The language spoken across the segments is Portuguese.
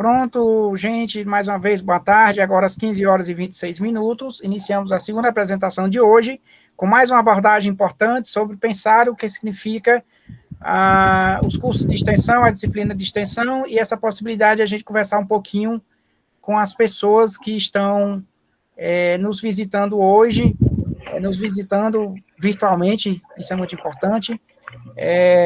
Pronto, gente, mais uma vez, boa tarde. Agora às 15 horas e 26 minutos, iniciamos a segunda apresentação de hoje, com mais uma abordagem importante sobre pensar o que significa os cursos de extensão, a disciplina de extensão, e essa possibilidade de a gente conversar um pouquinho com as pessoas que estão nos visitando hoje, nos visitando virtualmente, isso é muito importante,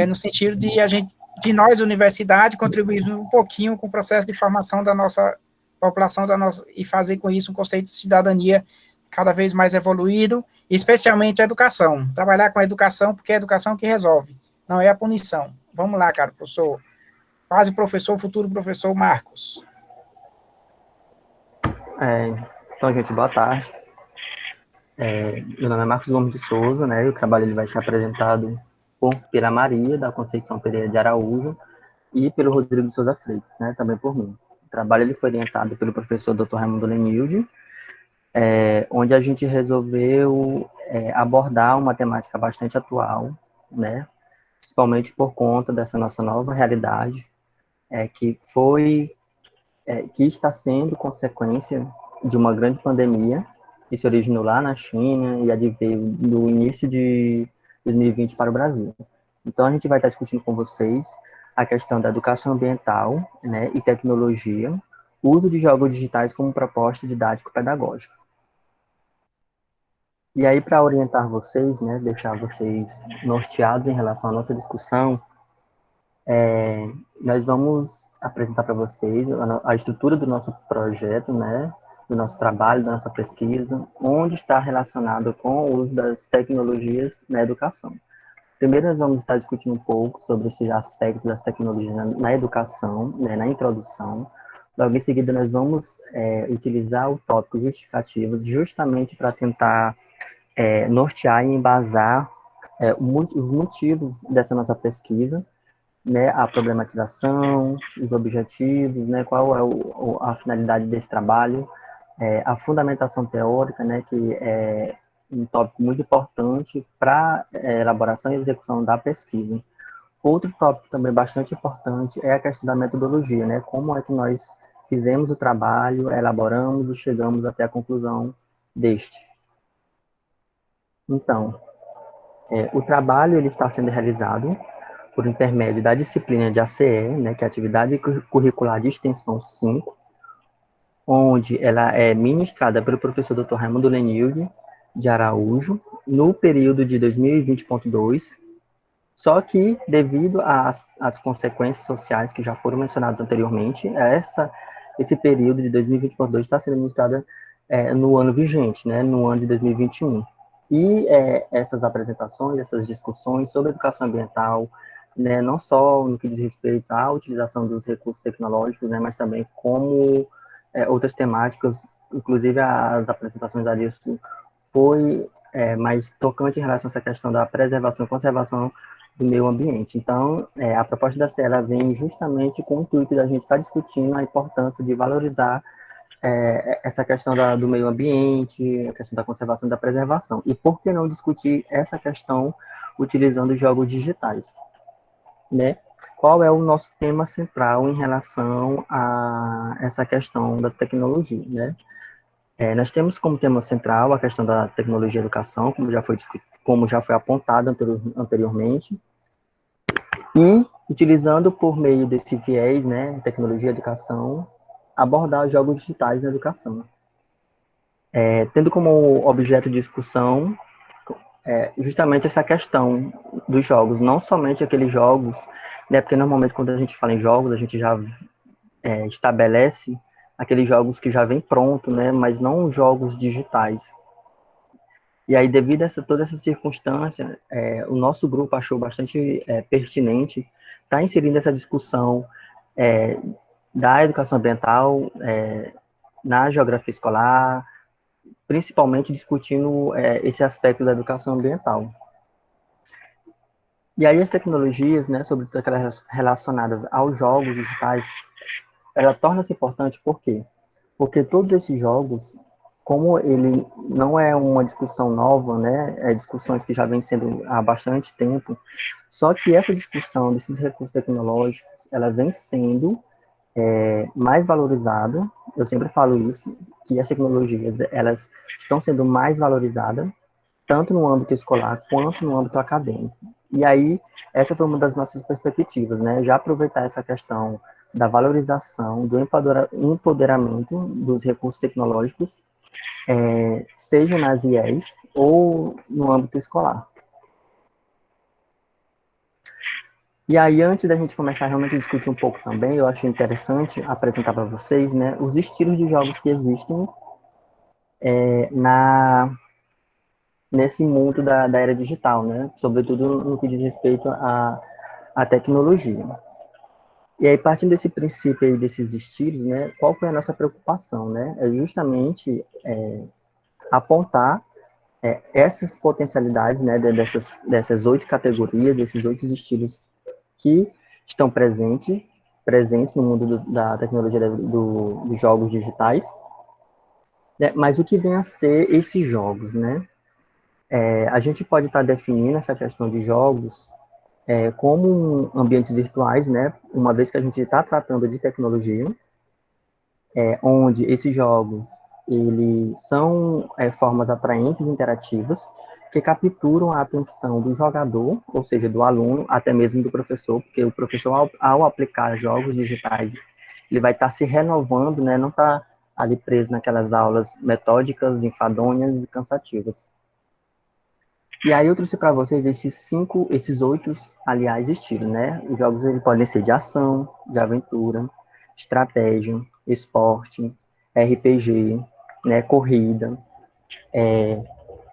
no sentido de nós, universidade, contribuir um pouquinho com o processo de formação da nossa população, e fazer com isso um conceito de cidadania cada vez mais evoluído, especialmente a educação. Trabalhar com a educação, porque é a educação que resolve, não é a punição. Vamos lá, cara, professor, quase professor, futuro professor Marcos. Então, gente, boa tarde. Meu nome é Marcos Gomes de Souza, né? O trabalho ele vai ser apresentado pela Maria da Conceição Pereira de Araújo e pelo Rodrigo de Souza Freitas, né? Também por mim. O trabalho ele foi orientado pelo professor Dr. Raimundo Lenilde, onde a gente resolveu abordar uma temática bastante atual, né? Principalmente por conta dessa nossa nova realidade, que está sendo consequência de uma grande pandemia que se originou lá na China e adveio do início de 2020 para o Brasil. Então, a gente vai estar discutindo com vocês a questão da educação ambiental, né, e tecnologia, uso de jogos digitais como proposta didático-pedagógica. E aí, para orientar vocês, né, deixar vocês norteados em relação à nossa discussão, nós vamos apresentar para vocês a estrutura do nosso projeto, né, do nosso trabalho, da nossa pesquisa, onde está relacionado com o uso das tecnologias na educação. Primeiro, nós vamos estar discutindo um pouco sobre esse aspecto das tecnologias na educação, né, na introdução. Logo em seguida, nós vamos utilizar o tópico justificativos justamente para tentar nortear e embasar os motivos dessa nossa pesquisa, né, a problematização, os objetivos, né, qual é a finalidade desse trabalho, a fundamentação teórica, né, que é um tópico muito importante para a elaboração e execução da pesquisa. Outro tópico também bastante importante é a questão da metodologia, né, como é que nós fizemos o trabalho, elaboramos e chegamos até a conclusão deste. Então, o trabalho ele está sendo realizado por intermédio da disciplina de ACE, né, que é a Atividade Curricular de Extensão 5, onde ela é ministrada pelo professor Dr. Raimundo Lenilde de Araújo, no período de 2020.2, só que, devido às consequências sociais que já foram mencionadas anteriormente, esse período de 2020.2 está sendo ministrado no ano vigente, né, no ano de 2021. E essas apresentações, essas discussões sobre educação ambiental, né, não só no que diz respeito à utilização dos recursos tecnológicos, né, mas também como outras temáticas, inclusive as apresentações da Alice foi mais tocante em relação a essa questão da preservação e conservação do meio ambiente. Então, a proposta da CELA vem justamente com o intuito da gente estar discutindo a importância de valorizar essa questão do meio ambiente, a questão da conservação e da preservação. E por que não discutir essa questão utilizando jogos digitais? Né? Qual é o nosso tema central em relação a essa questão da tecnologia, né? Nós temos como tema central a questão da tecnologia e educação, como já foi apontado anteriormente, e utilizando por meio desse viés, né, tecnologia e educação, abordar os jogos digitais na educação. Tendo como objeto de discussão justamente essa questão dos jogos, não somente aqueles jogos, né, porque normalmente quando a gente fala em jogos, a gente já estabelece aqueles jogos que já vem pronto, né, mas não jogos digitais. E aí, devido a toda essa circunstância, o nosso grupo achou bastante pertinente estar inserindo essa discussão da educação ambiental na geografia escolar, principalmente discutindo esse aspecto da educação ambiental. E aí as tecnologias, né, sobretudo aquelas relacionadas aos jogos digitais, ela torna-se importante por quê? Porque todos esses jogos, como ele não é uma discussão nova, né, discussões que já vêm sendo há bastante tempo, só que essa discussão desses recursos tecnológicos, ela vem sendo mais valorizado. Eu sempre falo isso, que as tecnologias, elas estão sendo mais valorizadas, tanto no âmbito escolar quanto no âmbito acadêmico. E aí, essa foi uma das nossas perspectivas, né? Já aproveitar essa questão da valorização, do empoderamento dos recursos tecnológicos, seja nas IES ou no âmbito escolar. E aí, antes da gente começar realmente a discutir um pouco também, eu achei interessante apresentar para vocês, né, os estilos de jogos que existem nesse mundo da era digital, né, sobretudo no que diz respeito à tecnologia. E aí, partindo desse princípio aí, desses estilos, né, qual foi a nossa preocupação, né? É justamente apontar essas potencialidades, né, dessas 8 categorias, desses 8 estilos que estão presentes no mundo da tecnologia dos jogos digitais, né, mas o que vem a ser esses jogos, né? A gente pode estar definindo essa questão de jogos como ambientes virtuais, né? Uma vez que a gente está tratando de tecnologia, onde esses jogos eles são formas atraentes e interativas que capturam a atenção do jogador, ou seja, do aluno, até mesmo do professor, porque o professor, ao aplicar jogos digitais, ele vai estar se renovando, né? Não está ali preso naquelas aulas metódicas, enfadonhas e cansativas. E aí eu trouxe para vocês esses 8, aliás, estilos, né? Os jogos eles podem ser de ação, de aventura, estratégia, esporte, RPG, né? Corrida,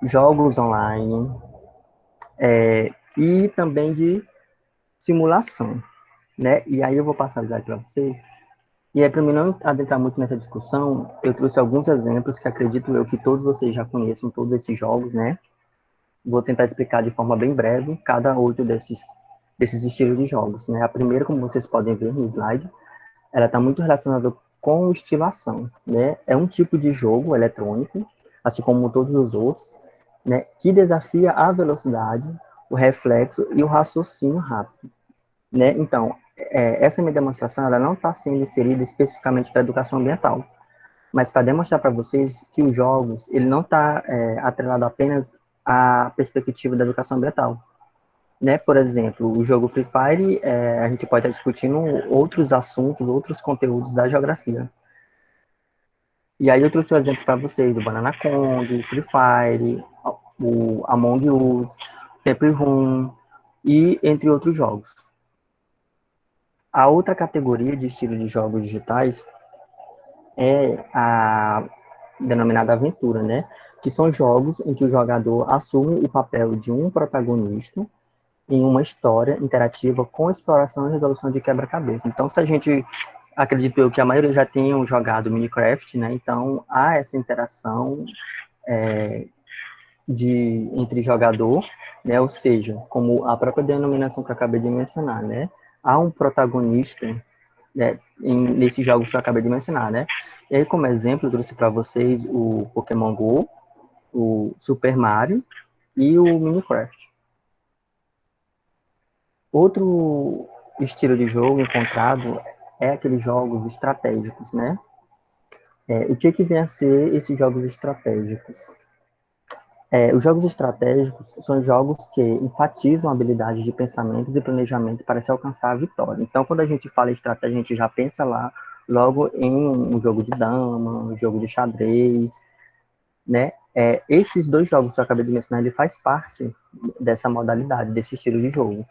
jogos online, e também de simulação, né? E aí eu vou passar para vocês. E aí, para mim não adentrar muito nessa discussão, eu trouxe alguns exemplos que acredito eu que todos vocês já conheçam, todos esses jogos, né? Vou tentar explicar de forma bem breve cada 8 desses estilos de jogos, né? A primeira, como vocês podem ver no slide, ela está muito relacionada com o estilo ação, né? É um tipo de jogo eletrônico, assim como todos os outros, né? Que desafia a velocidade, o reflexo e o raciocínio rápido, né? Então, essa minha demonstração, ela não está sendo inserida especificamente para a educação ambiental, mas para demonstrar para vocês que os jogos, ele não está atrelado apenas à perspectiva da educação ambiental, né? Por exemplo, o jogo Free Fire, a gente pode estar discutindo outros assuntos, outros conteúdos da geografia. E aí eu trouxe um exemplo para vocês do Banana Kong, Free Fire, o Among Us, Temple Run e entre outros jogos. A outra categoria de estilo de jogos digitais é a denominada aventura, né? Que são jogos em que o jogador assume o papel de um protagonista em uma história interativa com exploração e resolução de quebra-cabeça. Então, se a gente acredito eu que a maioria já tenham jogado Minecraft, né? Então, há essa interação entre jogador, né? Ou seja, como a própria denominação que eu acabei de mencionar, né? Há um protagonista, né, nesses jogos que eu acabei de mencionar, né? E aí, como exemplo, eu trouxe para vocês o Pokémon Go, o Super Mario e o Minecraft. Outro estilo de jogo encontrado é aqueles jogos estratégicos, né? O que vem a ser esses jogos estratégicos? Os jogos estratégicos são jogos que enfatizam habilidades de pensamentos e planejamento para se alcançar a vitória. Então, quando a gente fala em estratégia, a gente já pensa lá logo em um jogo de dama, um jogo de xadrez, né? Esses dois jogos que eu acabei de mencionar, ele faz parte dessa modalidade, desse estilo de jogo.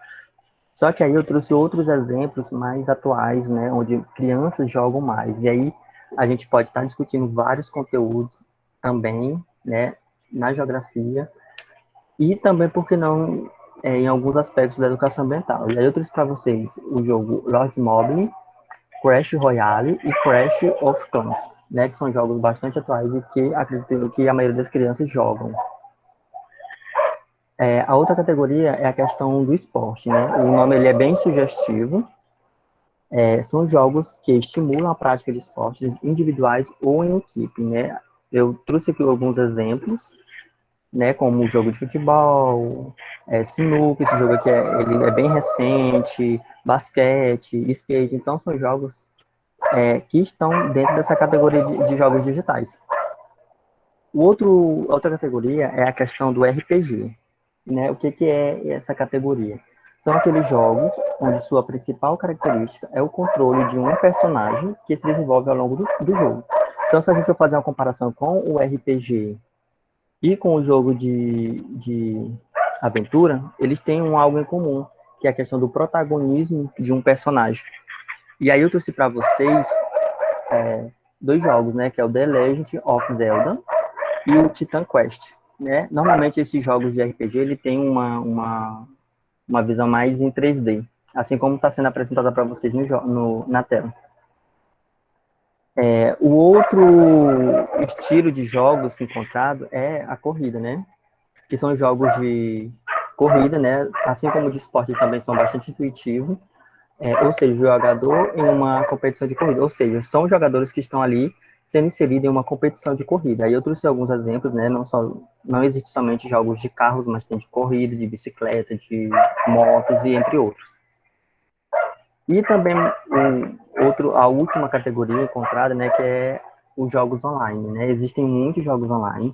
Só que aí eu trouxe outros exemplos mais atuais, né, onde crianças jogam mais. E aí a gente pode estar discutindo vários conteúdos também, né, na geografia e também, por que não, em alguns aspectos da educação ambiental. E aí eu trouxe para vocês o jogo Lords Mobile, Crash Royale e Crash of Clans, né, que são jogos bastante atuais e que acredito que a maioria das crianças jogam. A outra categoria é a questão do esporte, né? O nome ele é bem sugestivo. São jogos que estimulam a prática de esportes individuais ou em equipe, né? Eu trouxe aqui alguns exemplos, né? Como o jogo de futebol, sinuca, esse jogo aqui ele é bem recente, basquete, skate. Então, são jogos que estão dentro dessa categoria de jogos digitais. Outra categoria é a questão do RPG. Né? O que é essa categoria? São aqueles jogos onde sua principal característica é o controle de um personagem que se desenvolve ao longo do jogo. Então, se a gente for fazer uma comparação com o RPG e com o jogo de aventura, eles têm algo em comum, que é a questão do protagonismo de um personagem. E aí eu trouxe para vocês dois jogos, né, que é o The Legend of Zelda e o Titan Quest. Né? Normalmente esses jogos de RPG ele tem uma visão mais em 3D, assim como está sendo apresentada para vocês na tela. O outro estilo de jogos encontrado é a corrida, né? Que são jogos de corrida, né? Assim como de esporte também são bastante intuitivos, ou seja, o jogador em uma competição de corrida, ou seja, são jogadores que estão ali sendo inseridos em uma competição de corrida. Aí eu trouxe alguns exemplos, né? Não existe somente jogos de carros, mas tem de corrida, de bicicleta, de motos e entre outros. E também a última categoria encontrada, né, que é os jogos online, né? Existem muitos jogos online,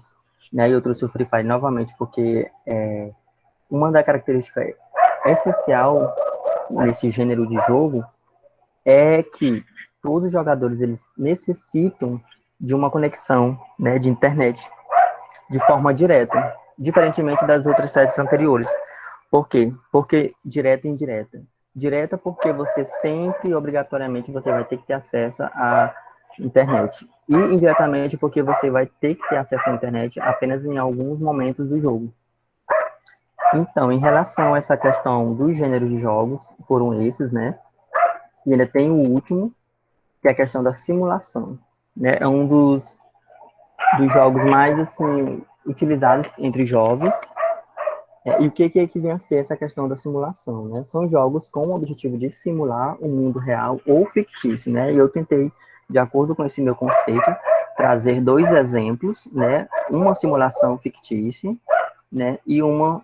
né? E eu trouxe o Free Fire novamente porque uma da características essencial nesse gênero de jogo é que todos os jogadores eles necessitam de uma conexão, né, de internet de forma direta, diferentemente das outras séries anteriores. Por quê? Porque direta e indireta. Direta porque você sempre, obrigatoriamente, você vai ter que ter acesso à internet. E indiretamente porque você vai ter que ter acesso à internet apenas em alguns momentos do jogo. Então, em relação a essa questão dos gêneros de jogos, foram esses, né? E ainda tem o último, que é a questão da simulação. Né? É um dos jogos mais, assim, utilizados entre jovens. E o que vem a ser essa questão da simulação, né? São jogos com o objetivo de simular o mundo real ou fictício, né? E eu tentei, de acordo com esse meu conceito, trazer dois exemplos, né? Uma simulação fictícia, né? E uma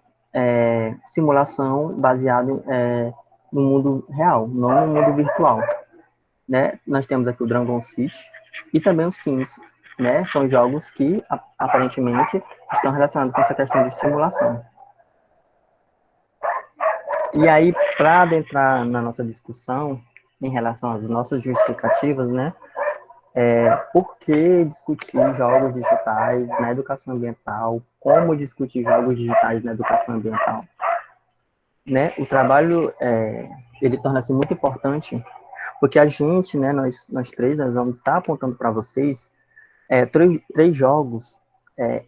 simulação baseada no mundo real, não no mundo virtual, né? Nós temos aqui o Dragon City e também o Sims, né? São jogos que aparentemente estão relacionados com essa questão de simulação. E aí, para adentrar na nossa discussão em relação às nossas justificativas, né? Por que discutir jogos digitais na educação ambiental? Como discutir jogos digitais na educação ambiental? Né? O trabalho, ele torna-se muito importante, porque a gente, né, nós três, nós vamos estar apontando para vocês três jogos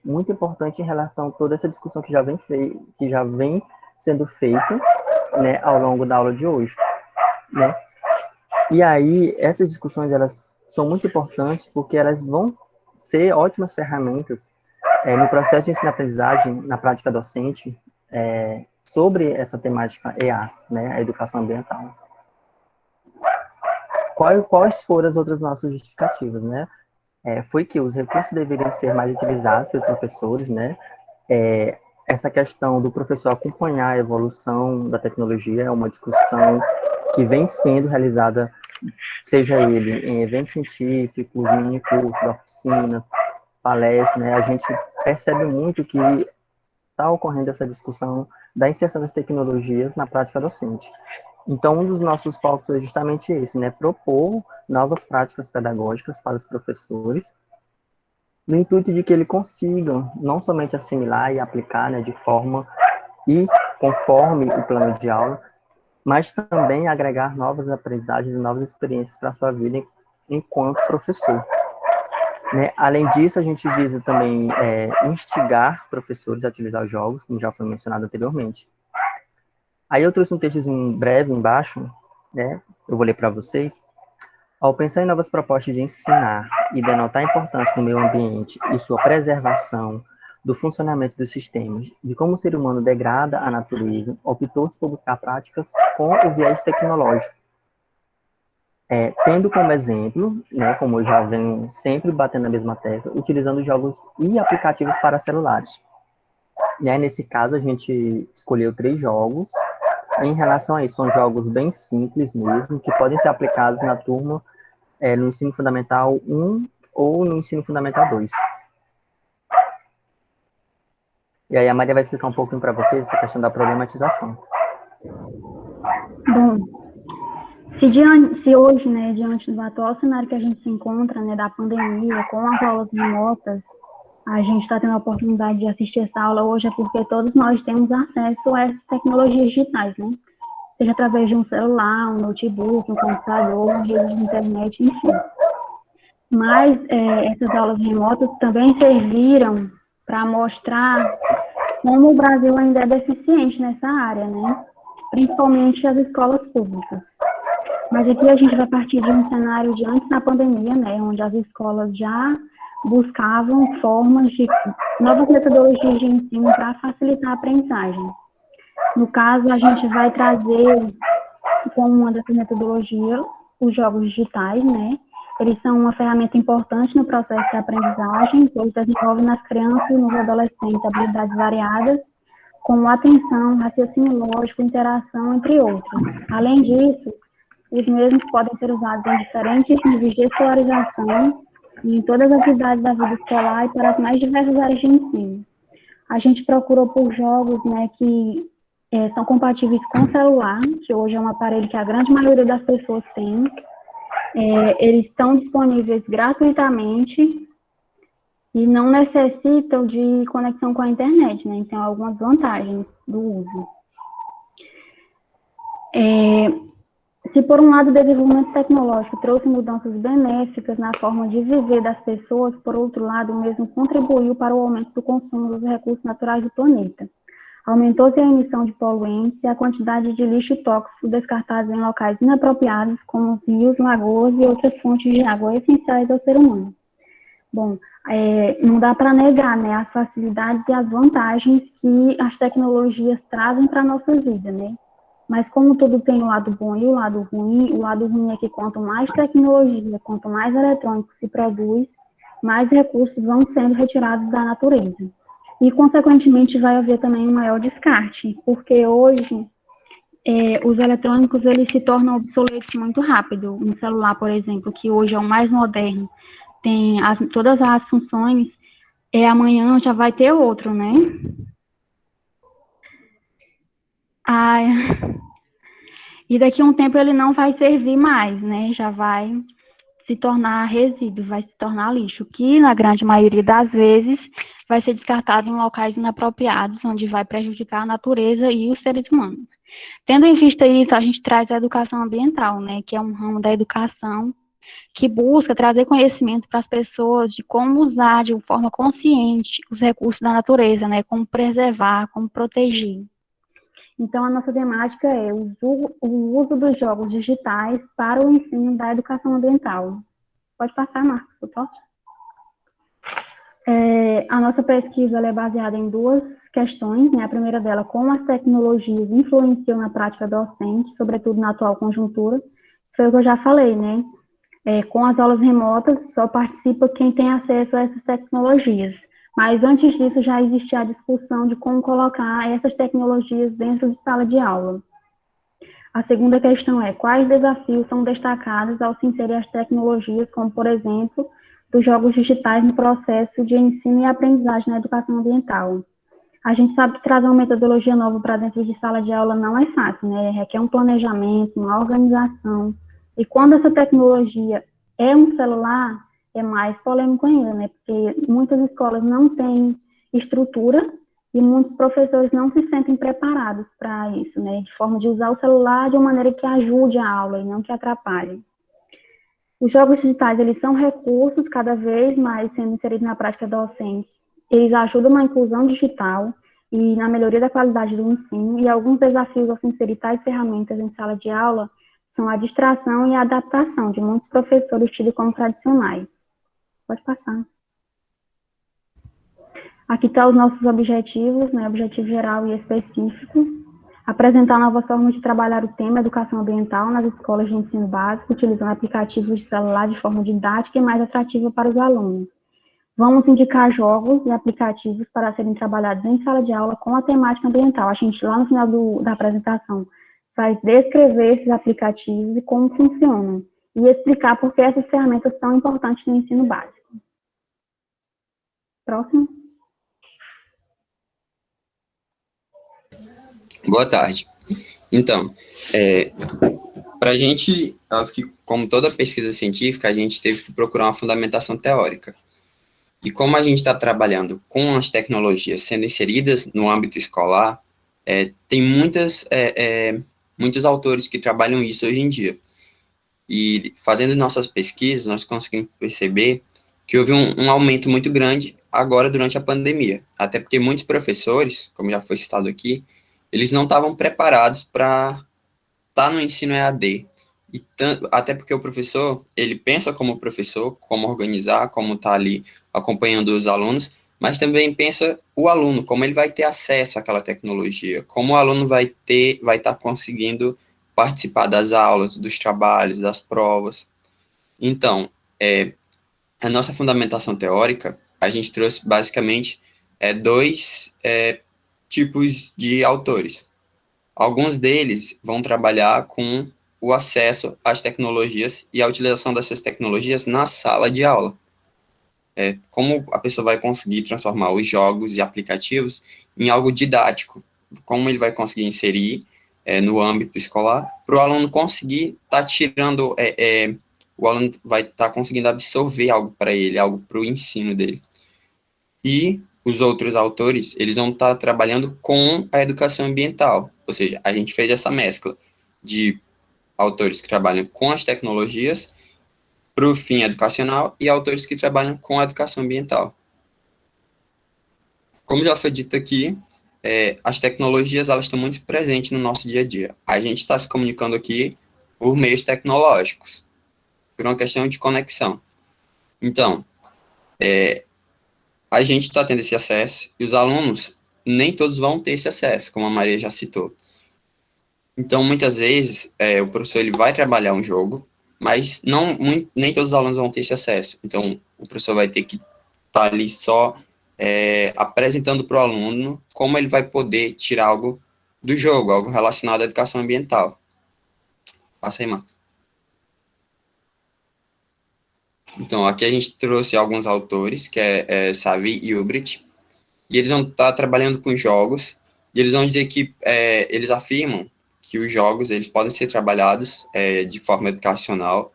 muito importantes em relação a toda essa discussão que já vem sendo feita, né, ao longo da aula de hoje, né? E aí, essas discussões, elas são muito importantes porque elas vão ser ótimas ferramentas no processo de ensino-aprendizagem, na prática docente, sobre essa temática EA, né, a educação ambiental. Quais foram as outras nossas justificativas, né? Foi que os recursos deveriam ser mais utilizados pelos professores, né? Essa questão do professor acompanhar a evolução da tecnologia é uma discussão que vem sendo realizada, seja ele em eventos científicos, em mini-cursos, oficinas, palestras, né? A gente percebe muito que está ocorrendo essa discussão da inserção das tecnologias na prática docente. Então, um dos nossos focos é justamente esse, né? Propor novas práticas pedagógicas para os professores, no intuito de que ele consiga não somente assimilar e aplicar, né, de forma e conforme o plano de aula, mas também agregar novas aprendizagens e novas experiências para a sua vida enquanto professor. Né? Além disso, a gente visa também instigar professores a utilizar os jogos, como já foi mencionado anteriormente. Aí eu trouxe um textozinho breve embaixo, né? Eu vou ler para vocês. Ao pensar em novas propostas de ensinar e denotar a importância do meio ambiente e sua preservação, do funcionamento dos sistemas, de como o ser humano degrada a natureza, optou-se por buscar práticas com o viés tecnológico. Tendo como exemplo, né, como eu já venho sempre batendo na mesma tecla, utilizando jogos e aplicativos para celulares. E aí, nesse caso, a gente escolheu 3 jogos. Em relação a isso, são jogos bem simples mesmo, que podem ser aplicados na turma no ensino fundamental 1 ou no ensino fundamental 2. E aí a Maria vai explicar um pouquinho para vocês essa questão da problematização. Bom, se hoje, né, diante do atual cenário que a gente se encontra, né, da pandemia, com as aulas remotas, a gente está tendo a oportunidade de assistir essa aula hoje, é porque todos nós temos acesso a essas tecnologias digitais, né? Seja através de um celular, um notebook, um computador, uma rede de internet, enfim. Mas essas aulas remotas também serviram para mostrar como o Brasil ainda é deficiente nessa área, né? Principalmente as escolas públicas. Mas aqui a gente vai partir de um cenário de antes da pandemia, né? Onde as escolas já buscavam formas de novas metodologias de ensino para facilitar a aprendizagem. No caso, a gente vai trazer como uma dessas metodologias os jogos digitais, né? Eles são uma ferramenta importante no processo de aprendizagem, pois desenvolvem nas crianças e nos adolescentes habilidades variadas, como atenção, raciocínio lógico, interação, entre outros. Além disso, os mesmos podem ser usados em diferentes níveis de escolarização, em todas as idades da vida escolar e para as mais diversas áreas de ensino. A gente procurou por jogos, né, que são compatíveis com o celular, que hoje é um aparelho que a grande maioria das pessoas tem. Eles estão disponíveis gratuitamente e não necessitam de conexão com a internet, né? Então, algumas vantagens do uso. Se por um lado o desenvolvimento tecnológico trouxe mudanças benéficas na forma de viver das pessoas, por outro lado, o mesmo contribuiu para o aumento do consumo dos recursos naturais do planeta. Aumentou-se a emissão de poluentes e a quantidade de lixo tóxico descartados em locais inapropriados, como rios, lagoas e outras fontes de água essenciais ao ser humano. Bom, não dá para negar, né, as facilidades e as vantagens que as tecnologias trazem para a nossa vida, né? Mas como tudo tem o lado bom e o lado ruim é que quanto mais tecnologia, quanto mais eletrônico se produz, mais recursos vão sendo retirados da natureza. E, consequentemente, vai haver também um maior descarte, porque hoje os eletrônicos eles se tornam obsoletos muito rápido. Um celular, por exemplo, que hoje é o mais moderno, tem todas as funções, amanhã já vai ter outro, né? E daqui a um tempo ele não vai servir mais, né? Já vai se tornar resíduo, vai se tornar lixo, que na grande maioria das vezes vai ser descartado em locais inapropriados, onde vai prejudicar a natureza e os seres humanos. Tendo em vista isso, a gente traz a educação ambiental, né? Que é um ramo da educação que busca trazer conhecimento para as pessoas de como usar de uma forma consciente os recursos da natureza, né? Como preservar, como proteger. Então, a nossa temática é o uso dos jogos digitais para o ensino da educação ambiental. Pode passar, Marcos, por favor. A nossa pesquisa é baseada em duas questões, né? A primeira dela, como as tecnologias influenciam na prática docente, sobretudo na atual conjuntura. Foi o que eu já falei, né? Com as aulas remotas, só participa quem tem acesso a essas tecnologias. Mas antes disso, já existia a discussão de como colocar essas tecnologias dentro de sala de aula. A segunda questão é, quais desafios são destacados ao se inserir as tecnologias, como, por exemplo, dos jogos digitais no processo de ensino e aprendizagem na educação ambiental. A gente sabe que trazer uma metodologia nova para dentro de sala de aula não é fácil, né? Requer um planejamento, uma organização. E quando essa tecnologia é um celular, é mais polêmico ainda, né? Porque muitas escolas não têm estrutura e muitos professores não se sentem preparados para isso, né? De forma de usar o celular de uma maneira que ajude a aula e não que atrapalhe. Os jogos digitais, eles são recursos cada vez mais sendo inseridos na prática docente. Eles ajudam na inclusão digital e na melhoria da qualidade do ensino, e alguns desafios ao se inserir tais ferramentas em sala de aula são a distração e a adaptação de muitos professores tidos como tradicionais. Pode passar. Aqui estão os nossos objetivos, né, objetivo geral e específico. Apresentar novas formas de trabalhar o tema educação ambiental nas escolas de ensino básico, utilizando aplicativos de celular de forma didática e mais atrativa para os alunos. Vamos indicar jogos e aplicativos para serem trabalhados em sala de aula com a temática ambiental. A gente, lá no final da apresentação, vai descrever esses aplicativos e como funcionam. e explicar por que essas ferramentas são importantes no ensino básico. Próximo. Boa tarde. Então, para a gente, como toda pesquisa científica, a gente teve que procurar uma fundamentação teórica. E como a gente está trabalhando com as tecnologias sendo inseridas no âmbito escolar, tem muitos autores que trabalham isso hoje em dia. E fazendo nossas pesquisas, nós conseguimos perceber que houve um aumento muito grande agora durante a pandemia. Até porque muitos professores, como já foi citado aqui, eles não estavam preparados para estar no ensino EAD. Até porque o professor, ele pensa como professor, como organizar, como estar ali acompanhando os alunos, mas também pensa o aluno, como ele vai ter acesso àquela tecnologia, como o aluno vai estar conseguindo participar das aulas, dos trabalhos, das provas. Então, a nossa fundamentação teórica, a gente trouxe basicamente dois tipos de autores. Alguns deles vão trabalhar com o acesso às tecnologias e a utilização dessas tecnologias na sala de aula. Como a pessoa vai conseguir transformar os jogos e aplicativos em algo didático, como ele vai conseguir inserir no âmbito escolar, para o aluno conseguir estar tirando, o aluno vai estar conseguindo absorver algo para ele, algo para o ensino dele. E os outros autores, eles vão estar trabalhando com a educação ambiental, ou seja, a gente fez essa mescla de autores que trabalham com as tecnologias para o fim educacional e autores que trabalham com a educação ambiental. Como já foi dito aqui, as tecnologias, elas estão muito presentes no nosso dia a dia. A gente está se comunicando aqui por meios tecnológicos, por uma questão de conexão. Então, a gente está tendo esse acesso, e os alunos, nem todos vão ter esse acesso, como a Maria já citou. Então, muitas vezes, o professor ele vai trabalhar um jogo, mas nem todos os alunos vão ter esse acesso. Então, o professor vai ter que estar ali só apresentando para o aluno como ele vai poder tirar algo do jogo, algo relacionado à educação ambiental. Passa aí, Marcos. Então, aqui a gente trouxe alguns autores, que é Savi e Ulbricht, e eles vão estar trabalhando com jogos, e eles vão dizer que eles afirmam que os jogos eles podem ser trabalhados de forma educacional,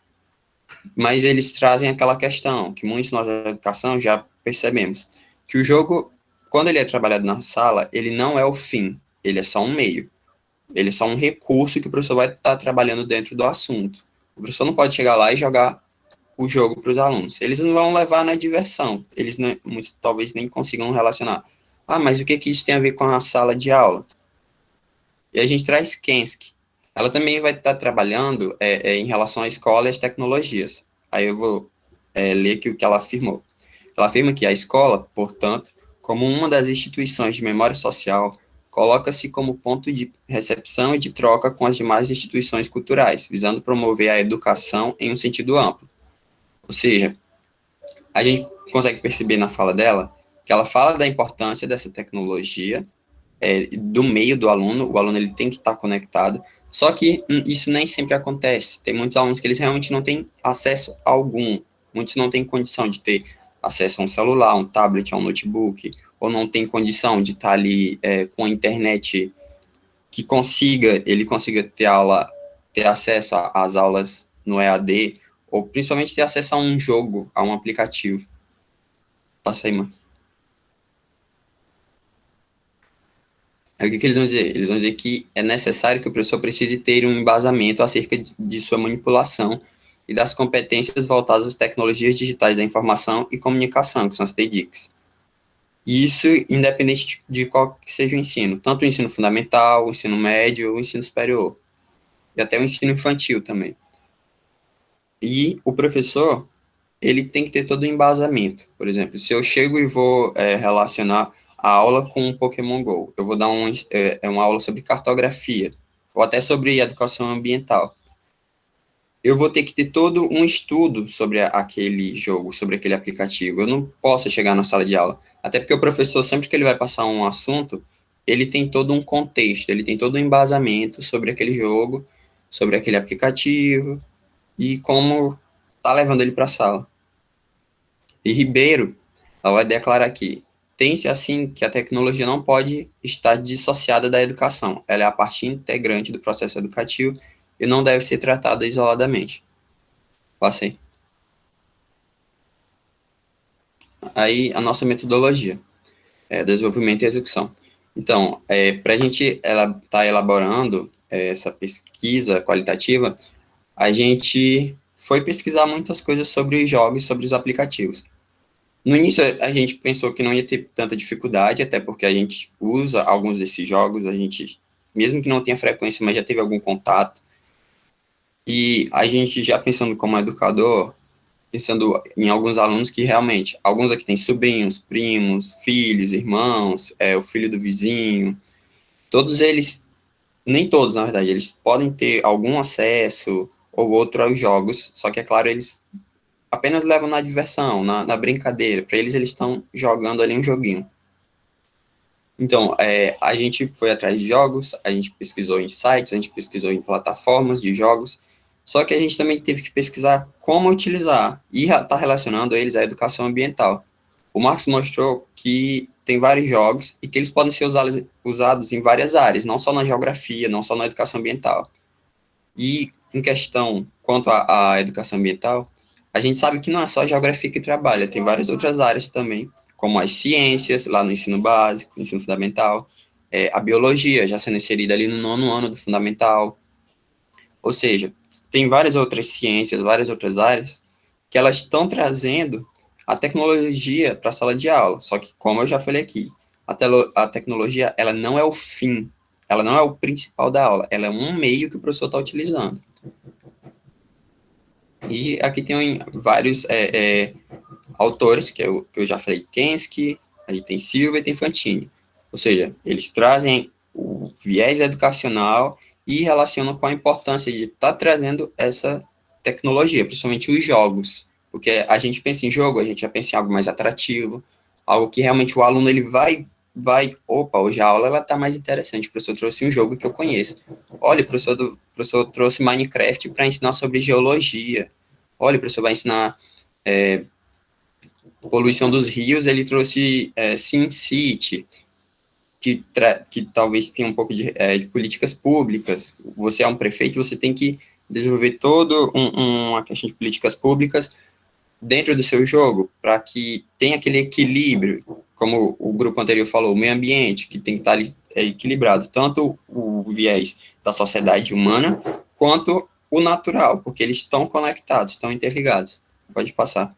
mas eles trazem aquela questão que muitos nós da educação já percebemos, que o jogo, quando ele é trabalhado na sala, ele não é o fim, ele é só um meio, ele é só um recurso que o professor vai estar trabalhando dentro do assunto. O professor não pode chegar lá e jogar o jogo para os alunos. Eles não vão levar na diversão, eles muitos, talvez nem consigam relacionar. Mas o que isso tem a ver com a sala de aula? E a gente traz Kensky. Ela também vai estar trabalhando em relação à escola e às tecnologias. Aí eu vou ler aqui o que ela afirmou. Ela afirma que a escola, portanto, como uma das instituições de memória social, coloca-se como ponto de recepção e de troca com as demais instituições culturais, visando promover a educação em um sentido amplo. Ou seja, a gente consegue perceber na fala dela que ela fala da importância dessa tecnologia, do meio do aluno, o aluno ele tem que estar conectado, só que isso nem sempre acontece. Tem muitos alunos que eles realmente não têm acesso algum, muitos não têm condição de ter acesso a um celular, um tablet, a um notebook, ou não tem condição de estar ali com a internet que ele consiga ter acesso às aulas no EAD, ou principalmente ter acesso a um jogo, a um aplicativo. Passa aí, Marcos. Aí, o que eles vão dizer? Eles vão dizer que é necessário que o professor precise ter um embasamento acerca de sua manipulação e das competências voltadas às tecnologias digitais da informação e comunicação, que são as TDICs. E isso independente de qual que seja o ensino, tanto o ensino fundamental, o ensino médio, o ensino superior, e até o ensino infantil também. E o professor, ele tem que ter todo o embasamento. Por exemplo, se eu chego e vou relacionar a aula com o Pokémon GO, eu vou dar uma aula sobre cartografia, ou até sobre educação ambiental. Eu vou ter que ter todo um estudo sobre aquele jogo, sobre aquele aplicativo. Eu não posso chegar na sala de aula. Até porque o professor, sempre que ele vai passar um assunto, ele tem todo um contexto, ele tem todo um embasamento sobre aquele jogo, sobre aquele aplicativo, e como está levando ele para a sala. E Ribeiro, ela vai declarar aqui, tem-se assim que a tecnologia não pode estar dissociada da educação, ela é a parte integrante do processo educativo e não deve ser tratada isoladamente. Passei. Aí, a nossa metodologia, desenvolvimento e execução. Então, para a gente estar elaborando essa pesquisa qualitativa, a gente foi pesquisar muitas coisas sobre os jogos, sobre os aplicativos. No início, a gente pensou que não ia ter tanta dificuldade, até porque a gente usa alguns desses jogos, a gente, mesmo que não tenha frequência, mas já teve algum contato. E a gente, já pensando como educador, pensando em alguns alunos que realmente, alguns aqui têm sobrinhos, primos, filhos, irmãos, o filho do vizinho, todos eles, nem todos, na verdade, eles podem ter algum acesso ou outro aos jogos, só que, é claro, eles apenas levam na diversão, na brincadeira. Para eles estão jogando ali um joguinho. Então, a gente foi atrás de jogos, a gente pesquisou em sites, a gente pesquisou em plataformas de jogos, só que a gente também teve que pesquisar como utilizar e está relacionando eles à educação ambiental. O Marcos mostrou que tem vários jogos e que eles podem ser usados em várias áreas, não só na geografia, não só na educação ambiental. E em questão quanto à educação ambiental, a gente sabe que não é só a geografia que trabalha, tem várias outras áreas também, como as ciências, lá no ensino básico, no ensino fundamental, a biologia, já sendo inserida ali no 9º ano do fundamental. Ou seja, tem várias outras ciências, várias outras áreas, que elas estão trazendo a tecnologia para a sala de aula. Só que, como eu já falei aqui, a tecnologia, ela não é o fim, ela não é o principal da aula, ela é um meio que o professor está utilizando. E aqui tem vários autores, que eu já falei, Kensky, aí tem Silva e tem Fantini. Ou seja, eles trazem o viés educacional e relacionam com a importância de estar trazendo essa tecnologia, principalmente os jogos. Porque a gente pensa em jogo, a gente já pensa em algo mais atrativo, algo que realmente o aluno ele vai opa, hoje a aula ela tá mais interessante, o professor trouxe um jogo que eu conheço. Olha, o professor trouxe Minecraft para ensinar sobre geologia. Olha, o professor vai ensinar poluição dos rios, ele trouxe SimCity, que talvez tenha um pouco de políticas públicas. Você é um prefeito, você tem que desenvolver toda uma questão de políticas públicas dentro do seu jogo, para que tenha aquele equilíbrio, como o grupo anterior falou, o meio ambiente, que tem que estar equilibrado, tanto o viés da sociedade humana, quanto o natural, porque eles estão conectados, estão interligados. Pode passar.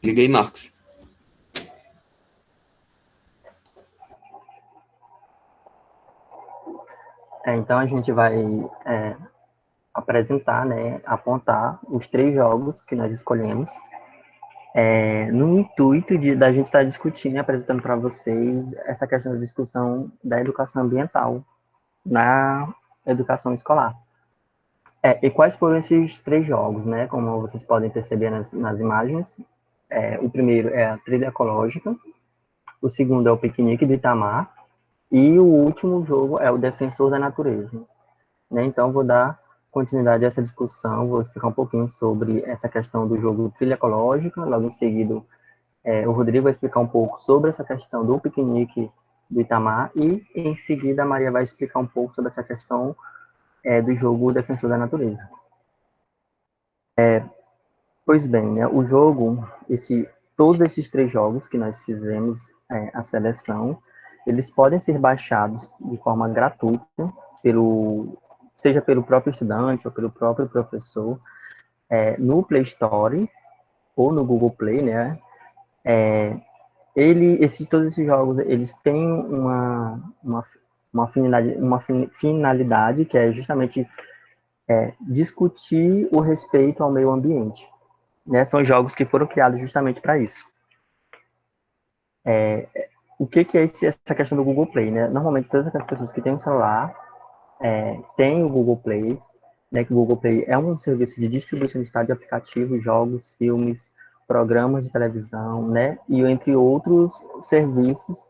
Liguei, Marcos. Então, a gente vai apresentar, né, apontar os 3 jogos que nós escolhemos, no intuito da gente estar discutindo e apresentando para vocês essa questão da discussão da educação ambiental na educação escolar. E quais foram esses 3 jogos, né? Como vocês podem perceber nas imagens, o primeiro é a trilha ecológica, o segundo é o piquenique do Itamar, e o último jogo é o defensor da natureza. Né? Então, vou dar continuidade a essa discussão, vou explicar um pouquinho sobre essa questão do jogo trilha ecológica, logo em seguida o Rodrigo vai explicar um pouco sobre essa questão do piquenique do Itamar, e em seguida a Maria vai explicar um pouco sobre essa questão do jogo Defensor da Natureza. Pois bem, né, o jogo, todos esses 3 jogos que nós fizemos a seleção, eles podem ser baixados de forma gratuita, seja pelo próprio estudante ou pelo próprio professor, no Play Store ou no Google Play, né? Todos esses jogos, eles têm uma finalidade que é justamente discutir o respeito ao meio ambiente. Né? São jogos que foram criados justamente para isso. O que é essa questão do Google Play? Né? Normalmente, todas as pessoas que têm um celular têm o Google Play, né? Que o Google Play é um serviço de distribuição de aplicativos, jogos, filmes, programas de televisão, né, e entre outros serviços,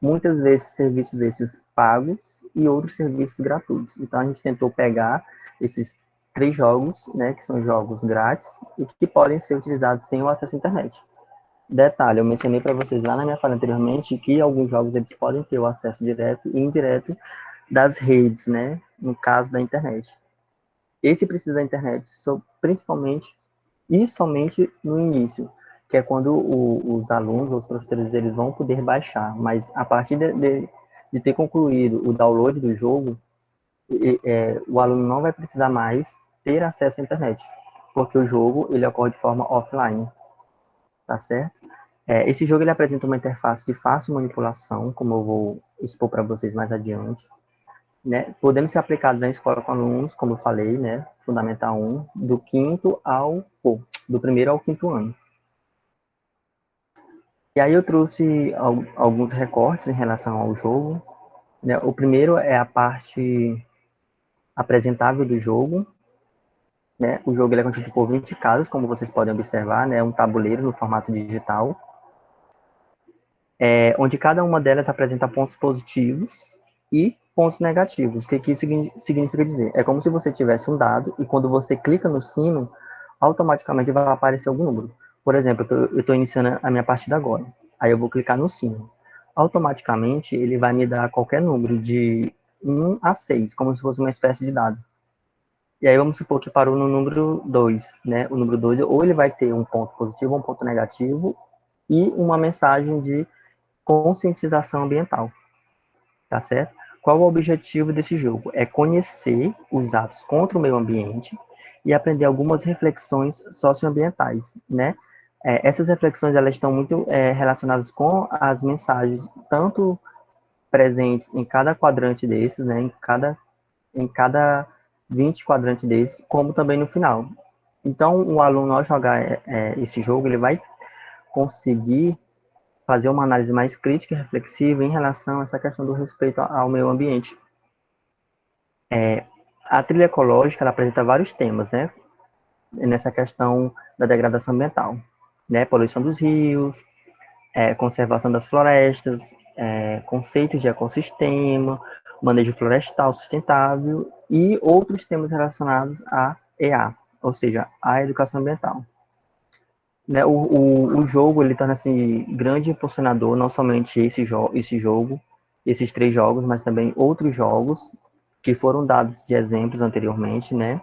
muitas vezes serviços esses pagos e outros serviços gratuitos. Então, a gente tentou pegar esses 3 jogos, né, que são jogos grátis e que podem ser utilizados sem o acesso à internet. Detalhe, eu mencionei para vocês lá na minha fala anteriormente que alguns jogos eles podem ter o acesso direto e indireto das redes, né, no caso da internet. Esse precisa da internet principalmente e somente no início, que é quando os alunos, os professores, eles vão poder baixar, mas a partir de ter concluído o download do jogo, o aluno não vai precisar mais ter acesso à internet, porque o jogo ele ocorre de forma offline, tá certo? Esse jogo ele apresenta uma interface de fácil manipulação, como eu vou expor para vocês mais adiante, né? Podendo ser aplicado na escola com alunos, como eu falei, né? Fundamental 1, do primeiro ao quinto ano. E aí eu trouxe alguns recortes em relação ao jogo, né? O primeiro é a parte apresentável do jogo, né? O jogo ele é constituído por 20 casas, como vocês podem observar, né? Um tabuleiro no formato digital, onde cada uma delas apresenta pontos positivos e pontos negativos. O que isso significa dizer? É como se você tivesse um dado e quando você clica no sino, automaticamente vai aparecer algum número. Por exemplo, eu estou iniciando a minha partida agora. Aí eu vou clicar no sino. Automaticamente, ele vai me dar qualquer número de 1 a 6, como se fosse uma espécie de dado. E aí vamos supor que parou no número 2, né? O número 2, ou ele vai ter um ponto positivo, um ponto negativo e uma mensagem de conscientização ambiental. Tá certo? Qual o objetivo desse jogo? É conhecer os atos contra o meio ambiente e aprender algumas reflexões socioambientais, né? Essas reflexões, elas estão muito relacionadas com as mensagens, tanto presentes em cada quadrante desses, né? Em cada 20 quadrantes desses, como também no final. Então, o aluno, ao jogar esse jogo, ele vai conseguir fazer uma análise mais crítica e reflexiva em relação a essa questão do respeito ao meio ambiente. A trilha ecológica, ela apresenta vários temas, né? Nessa questão da degradação ambiental, né? Poluição dos rios, conservação das florestas, conceitos de ecossistema, manejo florestal sustentável e outros temas relacionados à EA, ou seja, à educação ambiental. Né, o jogo ele torna-se grande impulsionador, não somente esse jogo, esses 3 jogos, mas também outros jogos que foram dados de exemplos anteriormente, né?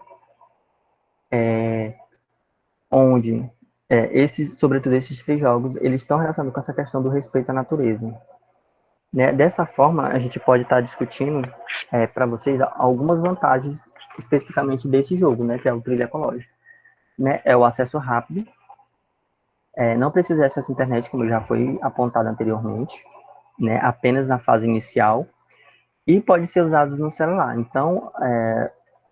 Onde sobretudo esses 3 jogos, eles estão relacionados com essa questão do respeito à natureza. Né? Dessa forma, a gente pode estar discutindo para vocês algumas vantagens especificamente desse jogo, né? Que é o trilha ecológica. Né? É o acesso rápido. Não precisa de acesso à internet, como já foi apontado anteriormente, né, apenas na fase inicial, e pode ser usado no celular. Então,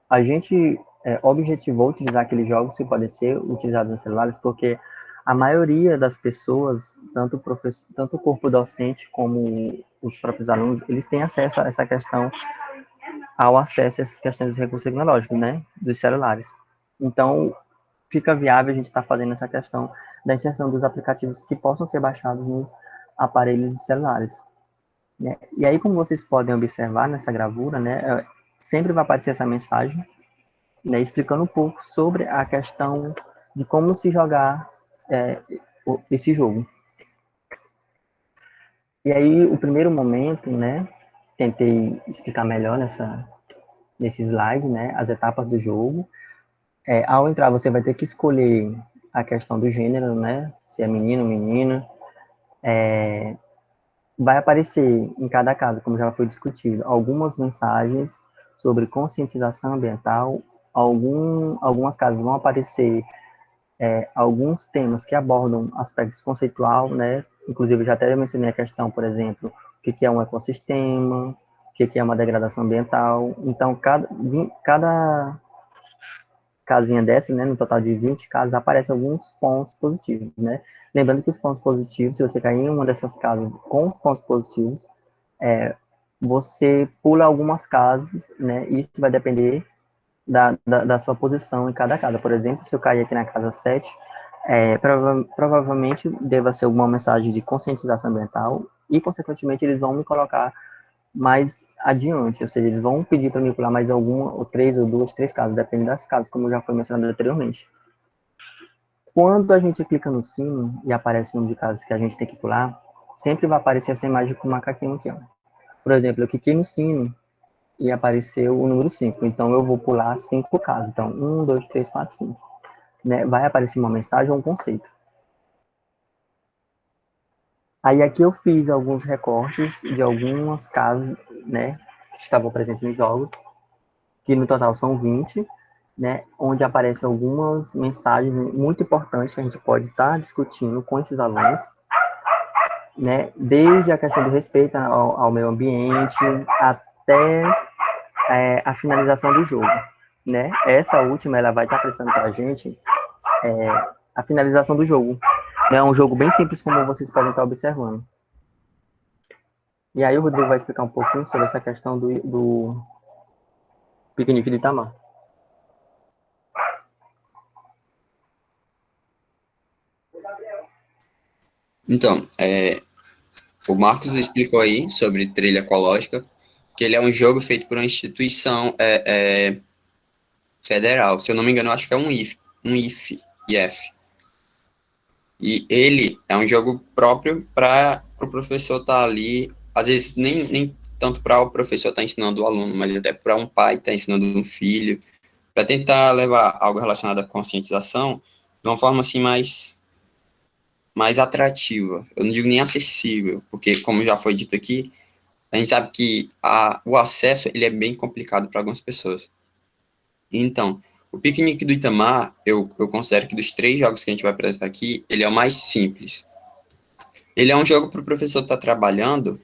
a gente objetivou utilizar aqueles jogos que podem ser utilizados nos celulares, porque a maioria das pessoas, tanto o corpo docente como os próprios alunos, eles têm acesso a essa questão, ao acesso a essas questões dos recursos tecnológicos, né, dos celulares. Então, fica viável a gente estar fazendo essa questão da inserção dos aplicativos que possam ser baixados nos aparelhos de celulares. Né? E aí, como vocês podem observar nessa gravura, né, sempre vai aparecer essa mensagem, né, explicando um pouco sobre a questão de como se jogar esse jogo. E aí, o primeiro momento, né, tentei explicar melhor nesse slide, né, as etapas do jogo. Ao entrar, você vai ter que escolher a questão do gênero, né? Se é menino, menina. Vai aparecer em cada casa, como já foi discutido, algumas mensagens sobre conscientização ambiental. Algumas casas vão aparecer alguns temas que abordam aspectos conceitual, né? Inclusive, já até mencionei a questão, por exemplo, o que é um ecossistema, o que é uma degradação ambiental. Então, cada casinha dessa, né, no total de 20 casas, aparecem alguns pontos positivos, né? Lembrando que os pontos positivos, se você cair em uma dessas casas com os pontos positivos, você pula algumas casas, né? Isso vai depender da sua posição em cada casa. Por exemplo, se eu cair aqui na casa 7, Provavelmente deva ser alguma mensagem de conscientização ambiental e, consequentemente, eles vão me colocar mais adiante, ou seja, eles vão pedir para me pular mais alguma, ou duas, três casas, depende das casas, como já foi mencionado anteriormente. Quando a gente clica no sino e aparece o número de casas que a gente tem que pular, sempre vai aparecer essa imagem com o macaquinho aqui, ó. Por exemplo, eu cliquei no sino e apareceu o número 5, então eu vou pular 5 casas. Então, 1, 2, 3, 4, 5. Né? Vai aparecer uma mensagem ou um conceito. Aí aqui eu fiz alguns recortes de algumas casas, né, que estavam presentes nos jogos, que no total são 20, né, onde aparecem algumas mensagens muito importantes que a gente pode estar discutindo com esses alunos, né, desde a questão do respeito ao meio ambiente até a finalização do jogo, né. Essa última, ela vai estar apresentando para a gente a finalização do jogo. É um jogo bem simples, como vocês podem estar observando. E aí o Rodrigo vai explicar um pouquinho sobre essa questão do piquenique de Itamar. Então, o Marcos explicou aí sobre trilha ecológica, que ele é um jogo feito por uma instituição federal. Se eu não me engano, eu acho que é um IF. E ele é um jogo próprio para o professor estar ali, às vezes nem tanto para o professor estar ensinando o aluno, mas até para um pai estar ensinando um filho, para tentar levar algo relacionado à conscientização de uma forma assim mais atrativa. Eu não digo nem acessível, porque como já foi dito aqui, a gente sabe que o acesso ele é bem complicado para algumas pessoas. Então, o Piquenique do Itamar, eu considero que dos 3 jogos que a gente vai apresentar aqui, ele é o mais simples. Ele é um jogo para o professor estar trabalhando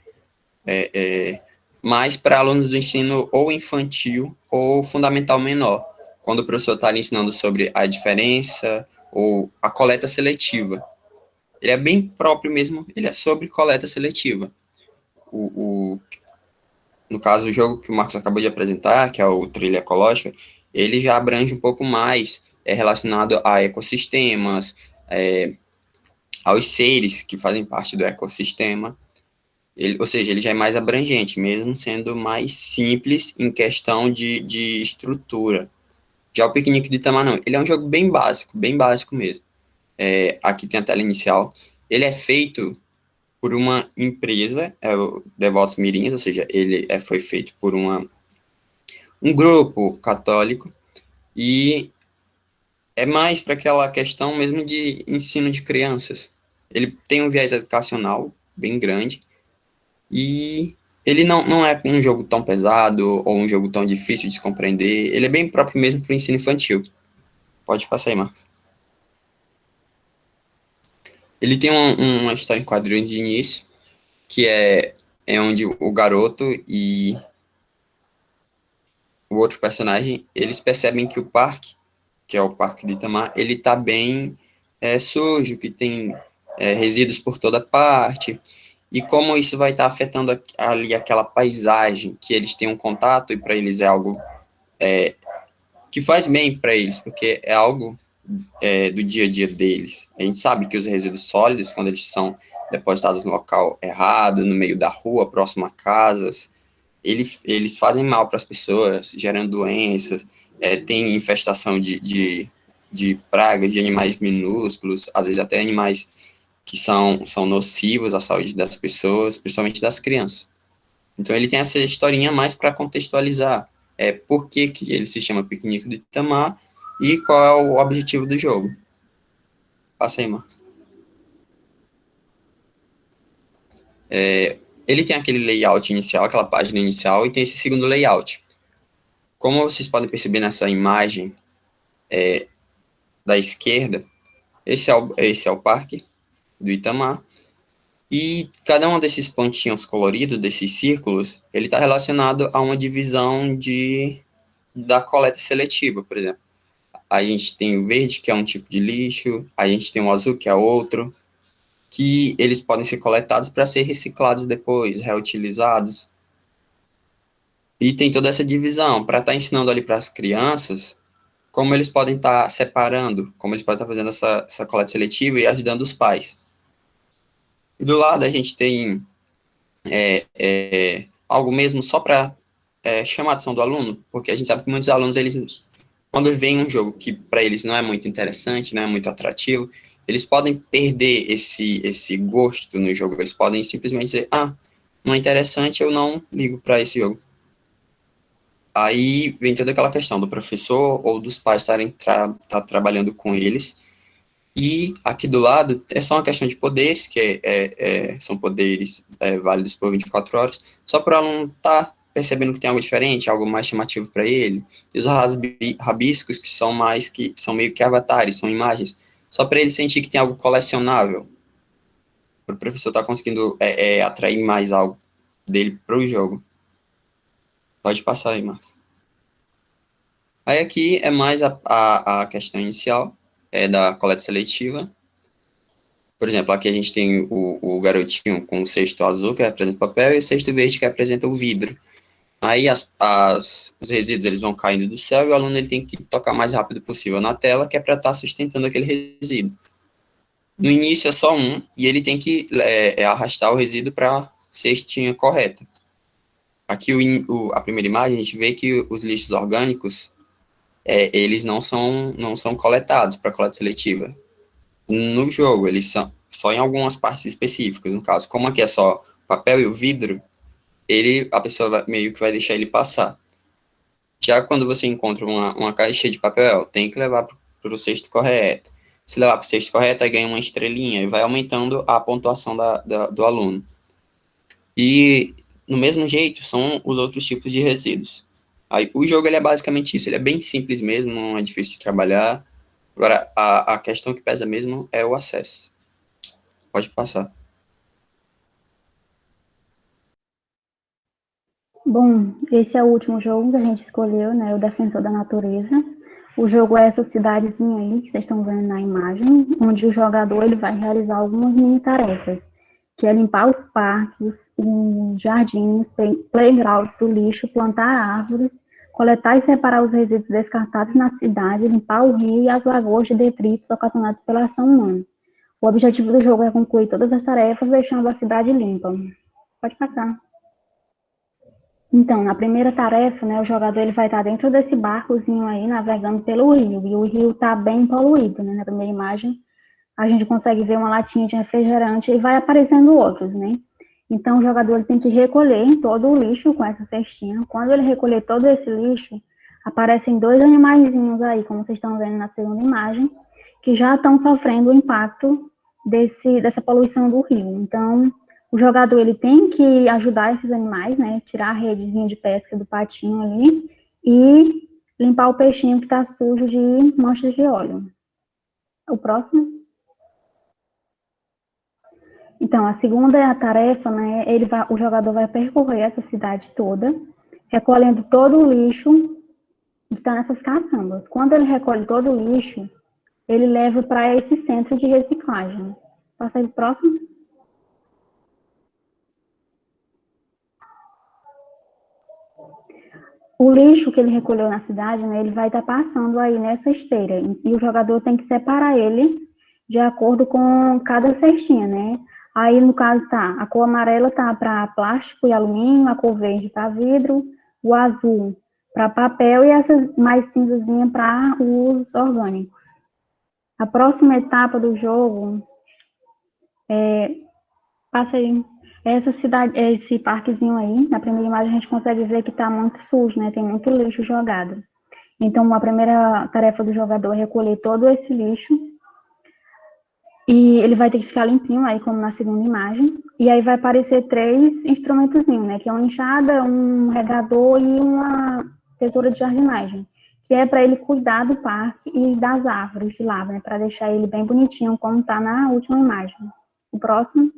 mais para alunos do ensino ou infantil ou fundamental menor, quando o professor está ali ensinando sobre a diferença ou a coleta seletiva. Ele é bem próprio mesmo, ele é sobre coleta seletiva. No caso, o jogo que o Marcos acabou de apresentar, que é o Trilha Ecológica, ele já abrange um pouco mais relacionado a ecossistemas, aos seres que fazem parte do ecossistema. Ou seja, ele já é mais abrangente, mesmo sendo mais simples em questão de estrutura. Já o Piquenique do Itamar, não. Ele é um jogo bem básico mesmo. Aqui tem a tela inicial. Ele é feito por uma empresa, o Devotos Mirins, ou seja, ele foi feito por um grupo católico, e é mais para aquela questão mesmo de ensino de crianças. Ele tem um viés educacional bem grande, e ele não é um jogo tão pesado, ou um jogo tão difícil de se compreender, ele é bem próprio mesmo para o ensino infantil. Pode passar aí, Marcos. Ele tem uma história em quadrinhos de início, que é onde o garoto e o outro personagem, eles percebem que o parque, que é o Parque de Itamar, ele tá bem sujo, que tem resíduos por toda parte, e como isso vai estar afetando ali aquela paisagem, que eles têm um contato, e para eles é algo que faz bem para eles, porque é algo do dia a dia deles. A gente sabe que os resíduos sólidos, quando eles são depositados no local errado, no meio da rua, próximo a casas, eles fazem mal para as pessoas, gerando doenças, tem infestação de pragas, de animais minúsculos, às vezes até animais que são nocivos à saúde das pessoas, principalmente das crianças. Então ele tem essa historinha mais para contextualizar por que ele se chama Piquenique do Itamar e qual é o objetivo do jogo. Passa aí, Marcos. Ele tem aquele layout inicial, aquela página inicial, e tem esse segundo layout. Como vocês podem perceber nessa imagem da esquerda, esse é o Parque do Itamar, e cada um desses pontinhos coloridos, desses círculos, ele está relacionado a uma divisão da coleta seletiva, por exemplo. A gente tem o verde, que é um tipo de lixo, a gente tem o azul, que é outro, que eles podem ser coletados para ser reciclados depois, reutilizados. E tem toda essa divisão, para estar ensinando ali para as crianças como eles podem estar separando, como eles podem estar fazendo essa coleta seletiva e ajudando os pais. E do lado a gente tem algo mesmo só para chamar a atenção do aluno, porque a gente sabe que muitos alunos, eles, quando veem um jogo que para eles não é muito interessante, não é muito atrativo, eles podem perder esse gosto no jogo, eles podem simplesmente dizer, não é interessante, eu não ligo para esse jogo. Aí vem toda aquela questão do professor ou dos pais estarem trabalhando com eles. E aqui do lado é só uma questão de poderes, que são poderes válidos por 24 horas, só para o aluno estar percebendo que tem algo diferente, algo mais chamativo para ele. E os rabiscos, que são meio que avatares, são imagens, só para ele sentir que tem algo colecionável, para o professor estar conseguindo atrair mais algo dele para o jogo. Pode passar aí, Marcos. Aí aqui é mais a questão inicial, da coleta seletiva. Por exemplo, aqui a gente tem o garotinho com o cesto azul, que representa o papel, e o cesto verde, que representa o vidro. Aí os resíduos eles vão caindo do céu, e o aluno ele tem que tocar o mais rápido possível na tela, que é para estar sustentando aquele resíduo. No início é só um, e ele tem que arrastar o resíduo para a cestinha correta. Aqui a primeira imagem, a gente vê que os lixos orgânicos, eles não são coletados para coleta seletiva. No jogo, eles são só em algumas partes específicas, no caso. Como aqui é só papel e o vidro, a pessoa meio que vai deixar ele passar. Já quando você encontra uma caixa de papel, tem que levar para o cesto correto. Se levar para o cesto correto, aí ganha uma estrelinha e vai aumentando a pontuação do aluno. E, no mesmo jeito, são os outros tipos de resíduos. Aí, o jogo ele é basicamente isso, ele é bem simples mesmo, não é difícil de trabalhar. Agora, a questão que pesa mesmo é o acesso. Pode passar. Bom, esse é o último jogo que a gente escolheu, né, o Defensor da Natureza. O jogo é essa cidadezinha aí, que vocês estão vendo na imagem, onde o jogador ele vai realizar algumas mini-tarefas, que é limpar os parques, os jardins, playgrounds do lixo, plantar árvores, coletar e separar os resíduos descartados na cidade, limpar o rio e as lagoas de detritos ocasionados pela ação humana. O objetivo do jogo é concluir todas as tarefas, deixando a cidade limpa. Pode passar. Então, na primeira tarefa, né, o jogador ele vai estar dentro desse barcozinho aí, navegando pelo rio, e o rio está bem poluído, né, na primeira imagem. A gente consegue ver uma latinha de refrigerante e vai aparecendo outros, né? Então, o jogador ele tem que recolher todo o lixo com essa cestinha. Quando ele recolher todo esse lixo, aparecem 2 animaizinhos aí, como vocês estão vendo na segunda imagem, que já estão sofrendo o impacto dessa poluição do rio. Então, o jogador ele tem que ajudar esses animais, né? Tirar a redezinha de pesca do patinho ali e limpar o peixinho que está sujo de manchas de óleo. O próximo. Então, a segunda é a tarefa, né? O jogador vai percorrer essa cidade toda, recolhendo todo o lixo que está nessas caçambas. Quando ele recolhe todo o lixo, ele leva para esse centro de reciclagem. Passa aí pro próximo. O lixo que ele recolheu na cidade, né, ele vai estar passando aí nessa esteira, e o jogador tem que separar ele de acordo com cada cestinha, né? Aí, no caso, a cor amarela tá para plástico e alumínio, a cor verde para vidro, o azul para papel e essas mais cinzazinha para os orgânicos. A próxima etapa do jogo passa aí. Essa cidade, esse parquezinho aí, na primeira imagem a gente consegue ver que está muito sujo, né? Tem muito lixo jogado. Então, a primeira tarefa do jogador é recolher todo esse lixo e ele vai ter que ficar limpinho aí, como na segunda imagem. E aí vai aparecer 3 instrumentozinhos, né? Que é uma enxada, um regador e uma tesoura de jardinagem, que é para ele cuidar do parque e das árvores de lá, né? Para deixar ele bem bonitinho, como está na última imagem. O próximo.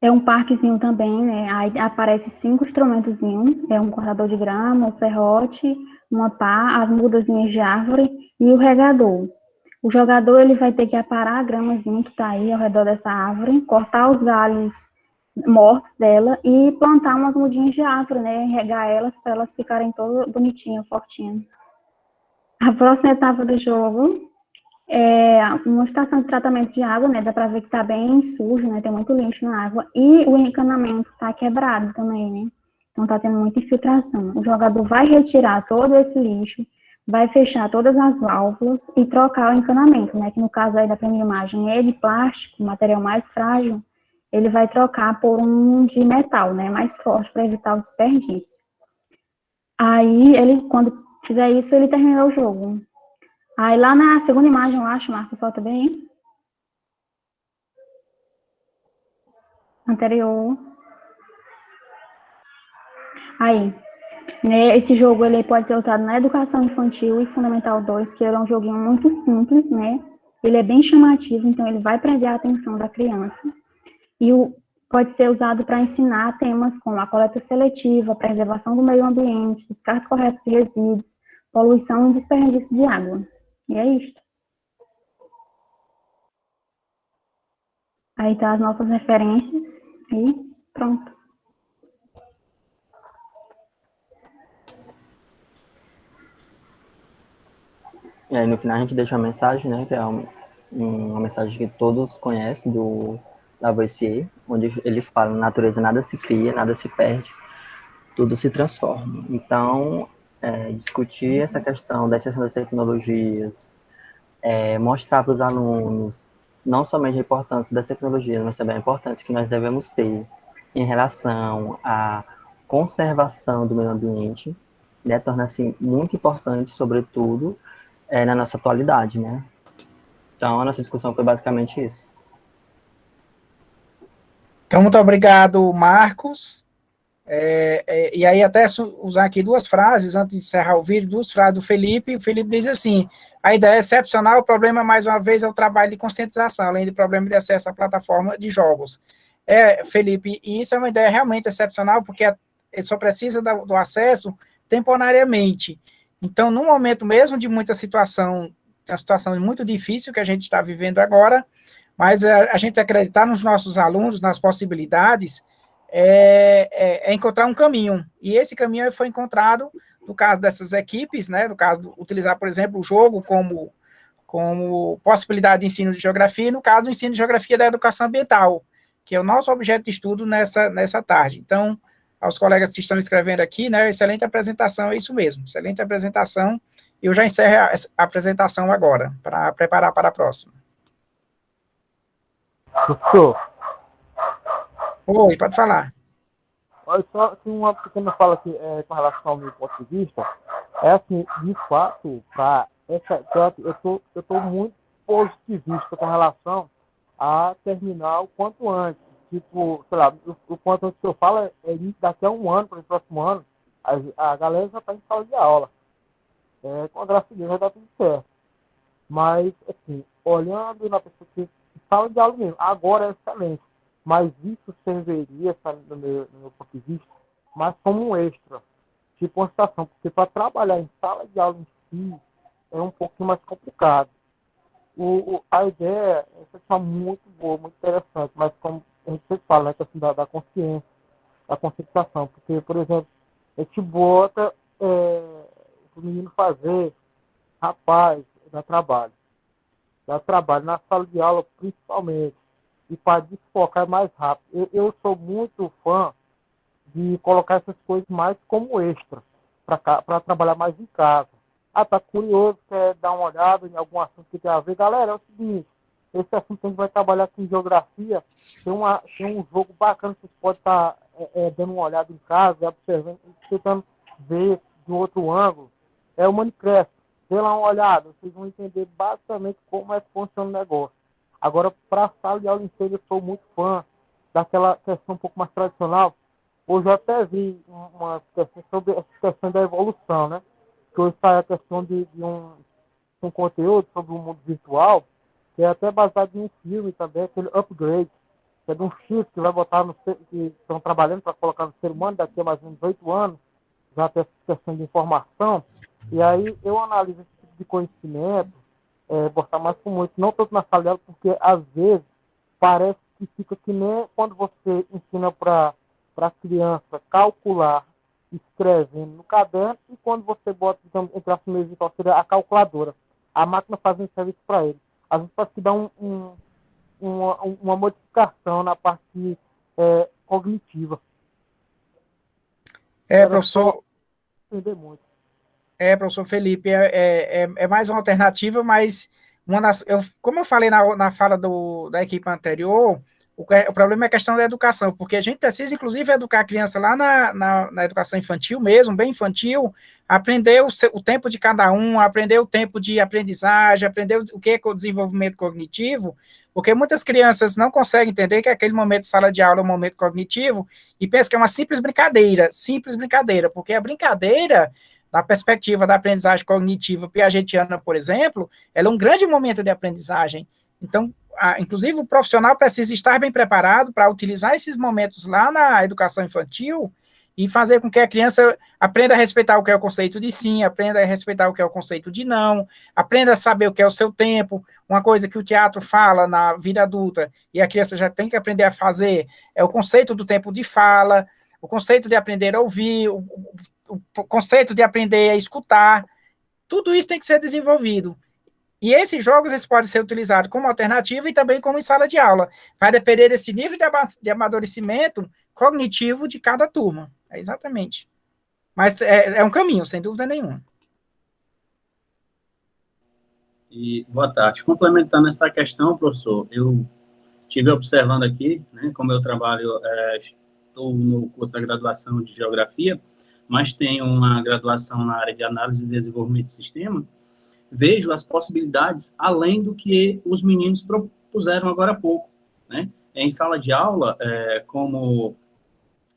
É um parquezinho também, né? Aí aparece 5 instrumentozinhos, é um cortador de grama, um serrote, uma pá, as mudazinhas de árvore e o regador. O jogador ele vai ter que aparar a gramazinha que está aí ao redor dessa árvore, cortar os galhos mortos dela e plantar umas mudinhas de árvore, né? Regar elas para elas ficarem todas bonitinhas, fortinhas. A próxima etapa do jogo é uma estação de tratamento de água, né? Dá para ver que tá bem sujo, né? Tem muito lixo na água. E o encanamento tá quebrado também, né? Então tá tendo muita infiltração. O jogador vai retirar todo esse lixo, vai fechar todas as válvulas e trocar o encanamento, né? Que no caso aí da primeira imagem é de plástico, material mais frágil. Ele vai trocar por um de metal, né? Mais forte para evitar o desperdício. Aí ele, quando fizer isso, ele terminou o jogo. Aí lá na segunda imagem, eu acho, Marcos, solta bem. Anterior. Aí, né, esse jogo ele pode ser usado na educação infantil e fundamental 2, que ele é um joguinho muito simples, né? Ele é bem chamativo, então ele vai prender a atenção da criança. E pode ser usado para ensinar temas como a coleta seletiva, preservação do meio ambiente, descarte correto de resíduos, poluição e desperdício de água. E é isso. Aí tá as nossas referências e pronto. E aí no final a gente deixa uma mensagem, né, que é uma mensagem que todos conhecem do Lavoisier, onde ele fala: na natureza nada se cria, nada se perde, tudo se transforma. Então, discutir essa questão da extensão das tecnologias, mostrar para os alunos não somente a importância das tecnologias, mas também a importância que nós devemos ter em relação à conservação do meio ambiente, né, torna-se muito importante, sobretudo, na nossa atualidade, né? Então, a nossa discussão foi basicamente isso. Então, muito obrigado, Marcos. E aí, até usar aqui duas frases, antes de encerrar o vídeo, duas frases do Felipe. O Felipe diz assim: a ideia é excepcional, o problema, mais uma vez, é o trabalho de conscientização, além do problema de acesso à plataforma de jogos. Felipe, e isso é uma ideia realmente excepcional, porque ele só precisa do acesso temporariamente. Então, no momento mesmo de muita situação, uma situação muito difícil que a gente está vivendo agora, mas a gente acreditar nos nossos alunos, nas possibilidades, encontrar um caminho. E esse caminho foi encontrado no caso dessas equipes, né? No caso de utilizar, por exemplo, o jogo como possibilidade de ensino de geografia, e no caso do ensino de geografia da educação ambiental, que é o nosso objeto de estudo nessa tarde. Então, aos colegas que estão escrevendo aqui, né, excelente apresentação, é isso mesmo, excelente apresentação. Eu já encerro a apresentação agora, para preparar para a próxima. Professor, Oi, pode falar. olha só, assim, uma pequena fala aqui com relação ao meu ponto de vista. É assim, de fato, eu tô muito positivista com relação a terminar o quanto antes. Tipo, sei lá, o quanto antes que eu falo daqui a um ano, para o próximo ano, a galera já está em sala de aula. Com a graça de Deus vai dar tudo certo. Mas, assim, olhando na perspectiva de sala de aula mesmo, agora é excelente. Mas isso serviria, sabe, no meu ponto de vista, mas como um extra, tipo uma situação, porque para trabalhar em sala de aula em si é um pouquinho mais complicado. A ideia é muito boa, muito interessante, mas como a gente sempre fala, né, questão da consciência, da conscientização, porque, por exemplo, a gente bota o menino fazer, rapaz, dá trabalho na sala de aula principalmente, e para desfocar mais rápido. Eu sou muito fã de colocar essas coisas mais como extra, para trabalhar mais em casa. Tá curioso, quer dar uma olhada em algum assunto que tem a ver? Galera, é o seguinte, esse assunto que a gente vai trabalhar aqui em geografia, tem um jogo bacana que vocês podem estar dando uma olhada em casa, observando, tentando ver de outro ângulo. É o Minecraft. Dê lá uma olhada, vocês vão entender basicamente como é que funciona o negócio. Agora, para a sala de aula inteira, eu sou muito fã daquela questão um pouco mais tradicional. Hoje eu até vi uma questão sobre a questão da evolução, né? Que hoje sai a questão de um conteúdo sobre o mundo virtual, que é até baseado em um filme também, aquele Upgrade, que é de um chip que vai botar que estão trabalhando para colocar no ser humano daqui a mais ou menos 8 anos, já tem essa questão de informação. E aí eu analiso esse tipo de conhecimento, botar mais como isso, não tanto na sala de aula, porque às vezes parece que fica que nem quando você ensina para a criança calcular escrevendo no caderno e quando você bota, digamos, entre as mesas então, seria a calculadora. A máquina fazendo serviço para ele. Às vezes pode te dar uma modificação na parte cognitiva. Professor. Entender muito. Professor Felipe, é mais uma alternativa, mas como eu falei na fala da equipe anterior, o problema é a questão da educação, porque a gente precisa, inclusive, educar a criança lá na educação infantil mesmo, bem infantil, aprender o tempo de cada um, aprender o tempo de aprendizagem, aprender o que é o desenvolvimento cognitivo, porque muitas crianças não conseguem entender que aquele momento de sala de aula é um momento cognitivo e pensam que é uma simples brincadeira, porque a brincadeira, da perspectiva da aprendizagem cognitiva piagetiana, por exemplo, ela é um grande momento de aprendizagem. Então, inclusive, o profissional precisa estar bem preparado para utilizar esses momentos lá na educação infantil e fazer com que a criança aprenda a respeitar o que é o conceito de sim, aprenda a respeitar o que é o conceito de não, aprenda a saber o que é o seu tempo. Uma coisa que o teatro fala na vida adulta e a criança já tem que aprender a fazer é o conceito do tempo de fala, o conceito de aprender a ouvir, o conceito de aprender a escutar. Tudo isso tem que ser desenvolvido. E esses jogos eles podem ser utilizados como alternativa e também como em sala de aula. Vai depender desse nível de amadurecimento cognitivo de cada turma. Exatamente. Mas é um caminho, sem dúvida nenhuma. E, boa tarde. Complementando essa questão, professor, eu estive observando aqui, né, como eu trabalho, estou no curso da graduação de Geografia, mas tenho uma graduação na área de Análise e Desenvolvimento de Sistema, vejo as possibilidades além do que os meninos propuseram agora há pouco, né? Em sala de aula, como o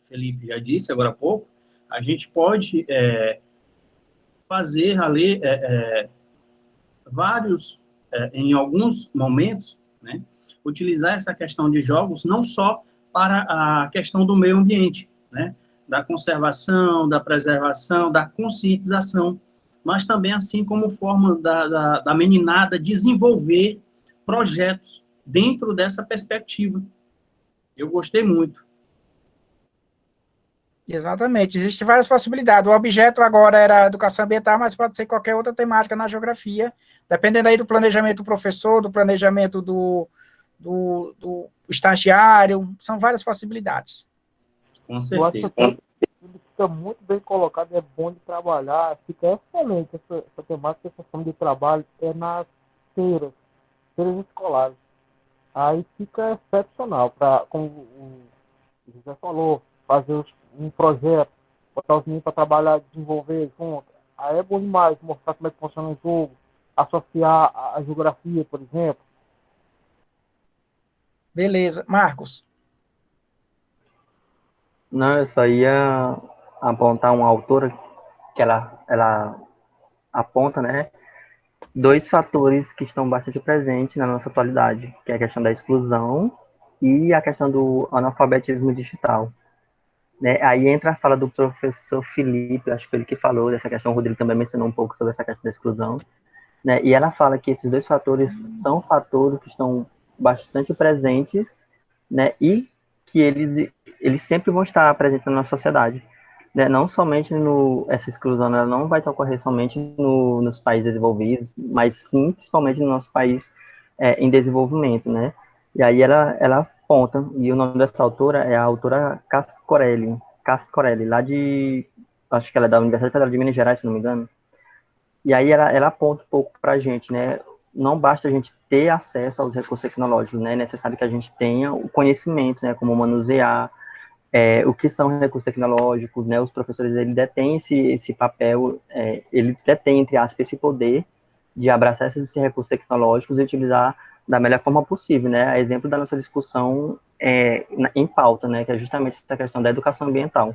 Felipe já disse agora há pouco, a gente pode fazer ali em alguns momentos, né, utilizar essa questão de jogos não só para a questão do meio ambiente, né, da conservação, da preservação, da conscientização, mas também assim como forma da meninada desenvolver projetos dentro dessa perspectiva. Eu gostei muito. Exatamente, existem várias possibilidades. O objeto agora era educação ambiental, mas pode ser qualquer outra temática na geografia, dependendo aí do planejamento do professor, do planejamento do estagiário, são várias possibilidades. Com certeza. Ele fica muito bem colocado, é bom de trabalhar, fica excelente essa temática, essa forma de trabalho nas feiras escolares. Aí fica excepcional, como o José falou, fazer um projeto, botar os meninos para trabalhar, desenvolver junto. Aí é bom demais mostrar como é que funciona o jogo, associar a geografia, por exemplo. Beleza. Marcos? Não, eu só ia apontar uma autora que ela aponta, né, dois fatores que estão bastante presentes na nossa atualidade, que é a questão da exclusão e a questão do analfabetismo digital. Né? Aí entra a fala do professor Felipe, acho que foi ele que falou dessa questão, o Rodrigo também mencionou um pouco sobre essa questão da exclusão, né? E ela fala que esses dois fatores são fatores que estão bastante presentes, né? E que eles sempre vão estar presentes na nossa sociedade, né? Não somente essa exclusão, ela não vai ocorrer somente nos países desenvolvidos, mas sim, principalmente no nosso país em desenvolvimento, né? E aí ela aponta, e o nome dessa autora é a autora Cascorelli, lá acho que ela é da Universidade Federal de Minas Gerais, se não me engano. E aí ela aponta um pouco para a gente, né? Não basta a gente ter acesso aos recursos tecnológicos, né? É necessário que a gente tenha o conhecimento, né? Como manusear, o que são recursos tecnológicos, né? Os professores, ele detêm esse papel, ele detém, entre aspas, esse poder de abraçar esses recursos tecnológicos e utilizar da melhor forma possível, né? A exemplo da nossa discussão em pauta, né? Que é justamente essa questão da educação ambiental.